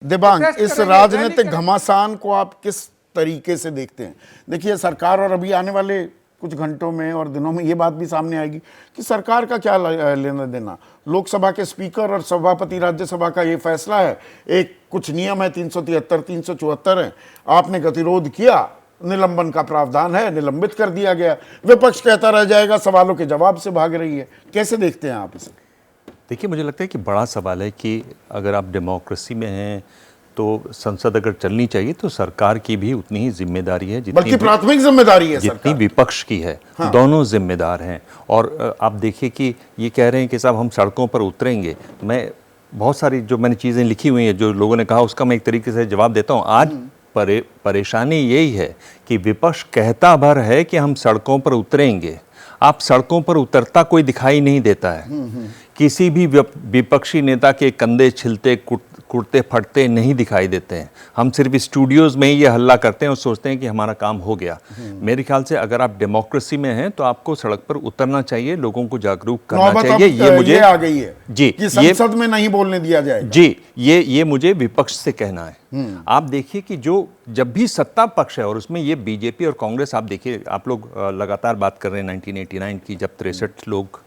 दिबांग, इस राजनीतिक घमासान को आप किस तरीके से देखते हैं? देखिए, सरकार और अभी आने वाले कुछ घंटों में और दिनों में ये बात भी सामने आएगी कि सरकार का क्या लेना देना। लोकसभा के स्पीकर और सभापति राज्यसभा का ये फैसला है, एक कुछ नियम है 373, 374 है, आपने गतिरोध किया, निलंबन का प्रावधान है, निलंबित कर दिया गया, विपक्ष कहता रह जाएगा, सवालों के जवाब से भाग रही है। कैसे देखते हैं आप इसे? देखिए, मुझे लगता है कि बड़ा सवाल है कि अगर आप डेमोक्रेसी में हैं तो संसद अगर चलनी चाहिए तो सरकार की भी उतनी ही जिम्मेदारी है, बल्कि प्राथमिक जिम्मेदारी है जितनी विपक्ष की है। हाँ। दोनों जिम्मेदार हैं। और आप देखिए कि ये कह रहे हैं कि साहब हम सड़कों पर उतरेंगे। मैं बहुत सारी जो मैंने चीज़ें लिखी हुई हैं, जो लोगों ने कहा, उसका मैं एक तरीके से जवाब देता हूँ। आज परेशानी यही है कि विपक्ष कहता भर है कि हम सड़कों पर उतरेंगे, आप सड़कों पर उतरता कोई दिखाई नहीं देता है। किसी भी विपक्षी नेता के कंधे छिलते कुटते फटते नहीं दिखाई देते हैं। हम सिर्फ स्टूडियोज में ही ये हल्ला करते हैं और सोचते हैं कि हमारा काम हो गया। मेरे ख्याल से अगर आप डेमोक्रेसी में हैं तो आपको सड़क पर उतरना चाहिए, लोगों को जागरूक करना चाहिए। ये मुझे आ गई है जी कि संसद में नहीं बोलने दिया जाएगा जी, ये मुझे विपक्ष से कहना है। आप देखिए कि जो जब भी सत्ता पक्ष है, और उसमें ये बीजेपी और कांग्रेस, आप देखिए, आप लोग लगातार बात कर रहे हैं 1989 की, जब 63 लोग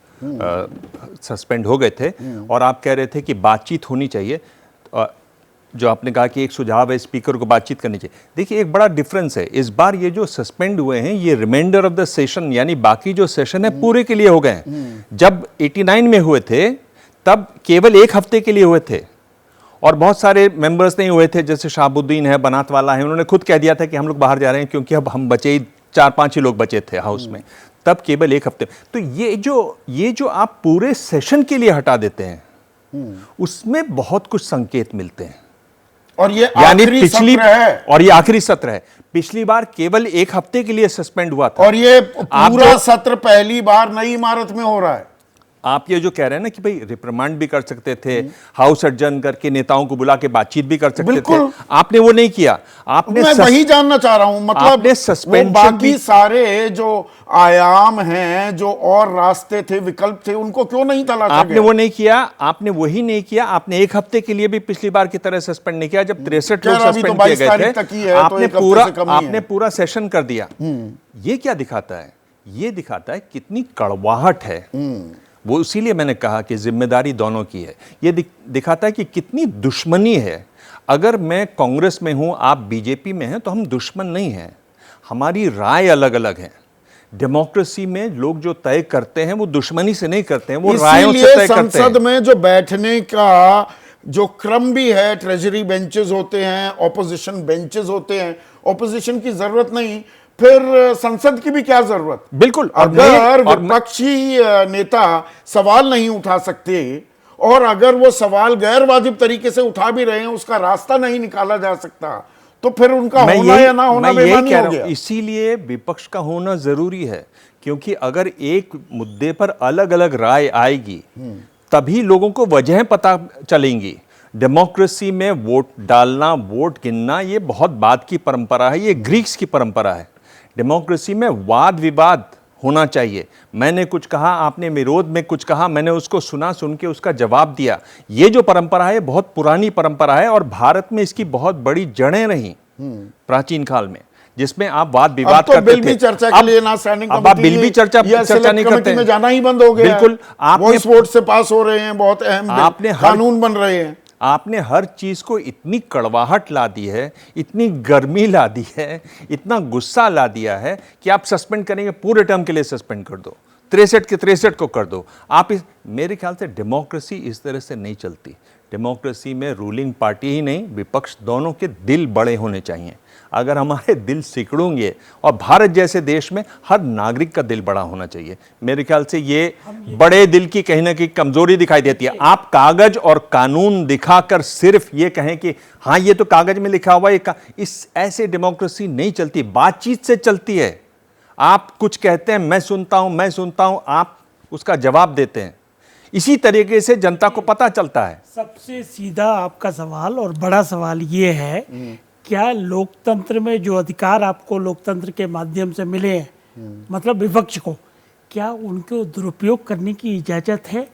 सस्पेंड हो गए थे, और आप कह रहे थे कि बातचीत होनी चाहिए। जो आपने कहा कि एक सुझाव है स्पीकर को बातचीत करनी चाहिए। देखिए, एक बड़ा डिफरेंस है। इस बार ये जो सस्पेंड हुए हैं, ये रिमाइंडर ऑफ द सेशन, यानी बाकी जो सेशन है पूरे के लिए हो गए हैं। जब 89 में हुए थे तब केवल एक हफ्ते के लिए हुए थे, और बहुत सारे मेंबर्स नहीं हुए थे, जैसे शाहबुद्दीन है, बनात वाला है, उन्होंने खुद कह दिया था कि हम लोग बाहर जा रहे हैं क्योंकि अब हम बचे ही 4-5 ही लोग बचे थे हाउस में। तब केवल एक हफ्ते। तो ये जो आप पूरे सेशन के लिए हटा देते हैं, उसमें बहुत कुछ संकेत मिलते हैं। और ये आखिरी सत्र है, और ये आखिरी सत्र है। पिछली बार केवल एक हफ्ते के लिए सस्पेंड हुआ था, और ये पूरा सत्र पहली बार नई इमारत में हो रहा है। आप ये जो कह रहे हैं ना कि भाई रिप्रिमांड भी कर सकते थे, हाउस एडजर्न करके नेताओं को बुला के बातचीत भी कर सकते थे, आपने वो नहीं किया। आपने मैं वही जानना चाह रहा हूं, मतलब सस्पेंशन, बाकी सारे जो आयाम हैं, जो और रास्ते थे, विकल्प थे, उनको क्यों नहीं तलाशा? आपने वो नहीं किया। आपने वही नहीं किया। आपने एक हफ्ते के लिए भी पिछली बार की तरह सस्पेंड नहीं किया। जब 63 लोग सस्पेंड किए गए थे, आपने पूरा सेशन कर दिया। ये क्या दिखाता है? ये दिखाता है कितनी कड़वाहट है। वो इसीलिए मैंने कहा कि जिम्मेदारी दोनों की है। ये दिखाता है कि कितनी दुश्मनी है। अगर मैं कांग्रेस में हूं, आप बीजेपी में हैं, तो हम दुश्मन नहीं हैं, हमारी राय अलग अलग है। डेमोक्रेसी में लोग जो तय करते हैं वो दुश्मनी से नहीं करते हैं, वो रायों से तय करते हैं। संसद में जो बैठने का जो क्रम भी है, ट्रेजरी बेंचेस होते हैं, ऑपोजिशन बेंचेस होते हैं, ऑपोजिशन की जरूरत नहीं, फिर संसद की भी क्या जरूरत? बिल्कुल। अगर विपक्षी नेता सवाल नहीं उठा सकते, और अगर वो सवाल गैर वाजिब तरीके से उठा भी रहे हैं, उसका रास्ता नहीं निकाला जा सकता, तो फिर उनका होना या ना होना बेमानी हो गया। इसीलिए विपक्ष का होना जरूरी है, क्योंकि अगर एक मुद्दे पर अलग अलग राय आएगी तभी लोगों को वजह पता चलेंगी। डेमोक्रेसी में वोट डालना, वोट गिनना, ये बहुत बाद की परंपरा है, ये ग्रीक्स की परंपरा है। डेमोक्रेसी में वाद विवाद होना चाहिए। मैंने कुछ कहा, आपने विरोध में कुछ कहा, मैंने उसको सुन के उसका जवाब दिया। ये जो परंपरा है बहुत पुरानी परंपरा है, और भारत में इसकी बहुत बड़ी जड़ें रहीं प्राचीन काल में, जिसमें आप वाद विवाद करते थे। बिल भी चर्चा के लिए ना स्टैंडिंग कमेटी, अब बिल भी चर्चा नहीं करते में जाना ही बंद हो गया। बिल्कुल, आपने वोट से पास हो रहे हैं, बहुत अहम कानून बन रहे हैं। आपने हर चीज को इतनी कड़वाहट ला दी है, इतनी गर्मी ला दी है, इतना गुस्सा ला दिया है कि आप सस्पेंड करेंगे, पूरे टर्म के लिए सस्पेंड कर दो, 63 के 63 को कर दो। मेरे ख्याल से डेमोक्रेसी इस तरह से नहीं चलती। डेमोक्रेसी में रूलिंग पार्टी ही नहीं, विपक्ष दोनों के दिल बड़े होने चाहिए। अगर हमारे दिल सिकुड़ेंगे, और भारत जैसे देश में हर नागरिक का दिल बड़ा होना चाहिए, मेरे ख्याल से ये बड़े दिल की कहीं ना कहीं कमजोरी दिखाई देती है। आप कागज और कानून दिखाकर सिर्फ ये कहें कि हाँ ये तो कागज में लिखा हुआ है, इस ऐसे डेमोक्रेसी नहीं चलती, बातचीत से चलती है। आप कुछ कहते हैं, मैं सुनता हूं, आप उसका जवाब देते हैं। इसी तरीके से जनता को पता चलता है। सबसे सीधा आपका सवाल और बड़ा सवाल ये है, क्या लोकतंत्र में जो अधिकार आपको लोकतंत्र के माध्यम से मिले हैं, मतलब विपक्ष को, क्या उनको दुरुपयोग करने की इजाजत है?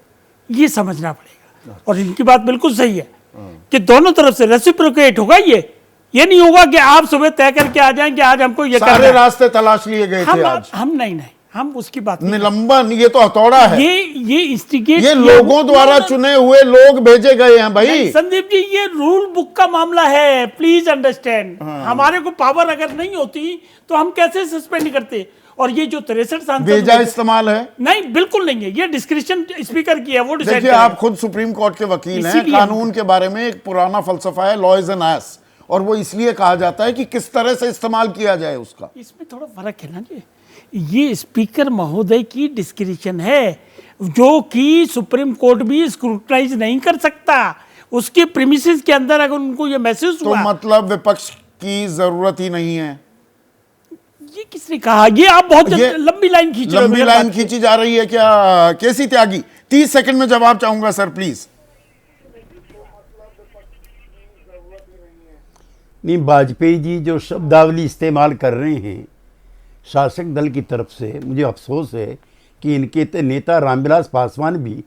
ये समझना पड़ेगा। और इनकी बात बिल्कुल सही है, कि दोनों तरफ से रेसिप्रोकेट होगा। ये नहीं होगा कि आप सुबह तय करके आ जाएंगे आज हमको ये करना सारे है। रास्ते तलाश लिए गए थे आज। हम नहीं, हम उसकी बात नहीं। निलंबन ये तो हथौड़ा है, ये इंस्टिगेट, ये लोगों द्वारा चुने हुए लोग भेजे गए हैं भाई। नहीं, संदीप जी, ये रूल बुक का मामला है, प्लीज अंडरस्टैंड। हमारे को पावर अगर नहीं होती तो हम कैसे सस्पेंड करते? और ये जो 63 सांसद बेजा इस्तेमाल है? नहीं, बिल्कुल नहीं है। ये डिस्क्रिप्शन स्पीकर की है, वो डिसाइड देखिए, आप खुद सुप्रीम कोर्ट के वकील हैं। कानून के बारे में एक पुराना फलसफा है, लॉ इज एन एस, और वो इसलिए कहा जाता है कि किस तरह से इस्तेमाल किया जाए उसका। इसमें थोड़ा फर्क है ना जी। ये स्पीकर महोदय की डिस्क्रिप्शन है, जो कि सुप्रीम कोर्ट भी स्क्रूटनाइज नहीं कर सकता। उसके प्रीमिसेस के अंदर अगर उनको ये महसूस तो हुआ, मतलब विपक्ष की जरूरत ही नहीं है। ये किसने कहा? ये आप बहुत लंबी लाइन खींच रहे हो। लंबी लाइन खींची जा रही है क्या? केसी त्यागी, 30 सेकंड में जवाब चाहूंगा सर, प्लीज। नहीं, वाजपेयी जी जो शब्दावली इस्तेमाल कर रहे हैं शासक दल की तरफ से, मुझे अफसोस है कि इनके नेता रामविलास पासवान भी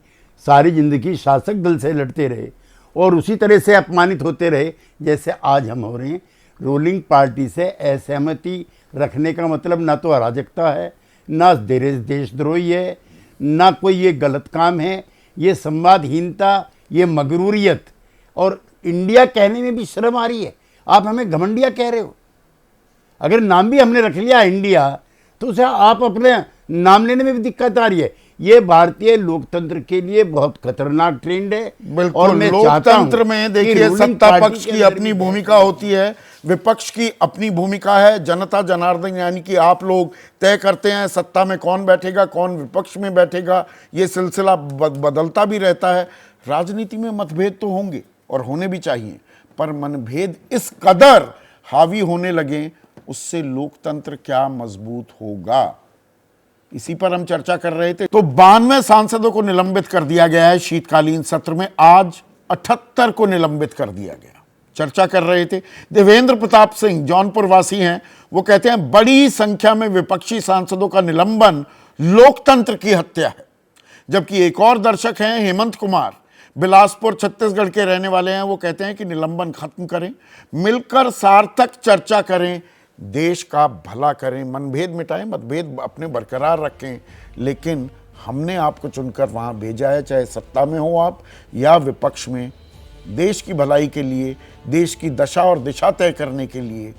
सारी जिंदगी शासक दल से लड़ते रहे और उसी तरह से अपमानित होते रहे जैसे आज हम हो रहे हैं। रूलिंग पार्टी से असहमति रखने का मतलब ना तो अराजकता है, ना देशद्रोही है, ना कोई ये गलत काम है। ये संवादहीनता, ये मगरूरियत, और इंडिया कहने में भी शर्म आ रही है। आप हमें घमंडिया कह रहे हो। अगर नाम भी हमने रख लिया इंडिया, तो उसे आप अपने नाम लेने में भी दिक्कत आ रही है। ये भारतीय लोकतंत्र के लिए बहुत खतरनाक ट्रेंड है। बिल्कुल, और लोकतंत्र में देखिए, सत्ता पक्ष की अपनी भूमिका होती है, विपक्ष की अपनी भूमिका है। जनता जनार्दन यानी कि आप लोग तय करते हैं सत्ता में कौन बैठेगा, कौन विपक्ष में बैठेगा। ये सिलसिला बदलता भी रहता है। राजनीति में मतभेद तो होंगे और होने भी चाहिए, पर मनभेद इस कदर हावी होने लगे, उससे लोकतंत्र क्या मजबूत होगा? इसी पर हम चर्चा कर रहे थे। तो 92 सांसदों को निलंबित कर दिया गया है शीतकालीन सत्र में। आज 78 को निलंबित कर दिया गया। चर्चा कर रहे थे। देवेंद्र प्रताप सिंह जौनपुर वासी हैं, वो कहते हैं बड़ी संख्या में विपक्षी सांसदों का निलंबन लोकतंत्र की हत्या है। जबकि एक और दर्शक हैं हेमंत कुमार, बिलासपुर छत्तीसगढ़ के रहने वाले हैं, वो कहते हैं कि निलंबन खत्म करें, मिलकर सार्थक चर्चा करें, देश का भला करें, मनभेद मिटाएं, मतभेद अपने बरकरार रखें। लेकिन हमने आपको चुनकर वहां भेजा है, चाहे सत्ता में हो आप या विपक्ष में। देश की भलाई के लिए, देश की दशा और दिशा तय करने के लिए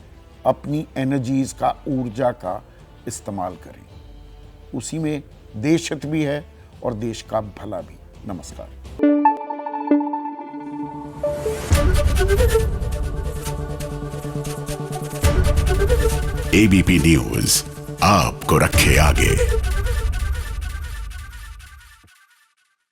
अपनी एनर्जीज का, ऊर्जा का इस्तेमाल करें। उसी में देश हित भी है और देश का भला भी। नमस्कार। एबीपी न्यूज आपको रखे आगे।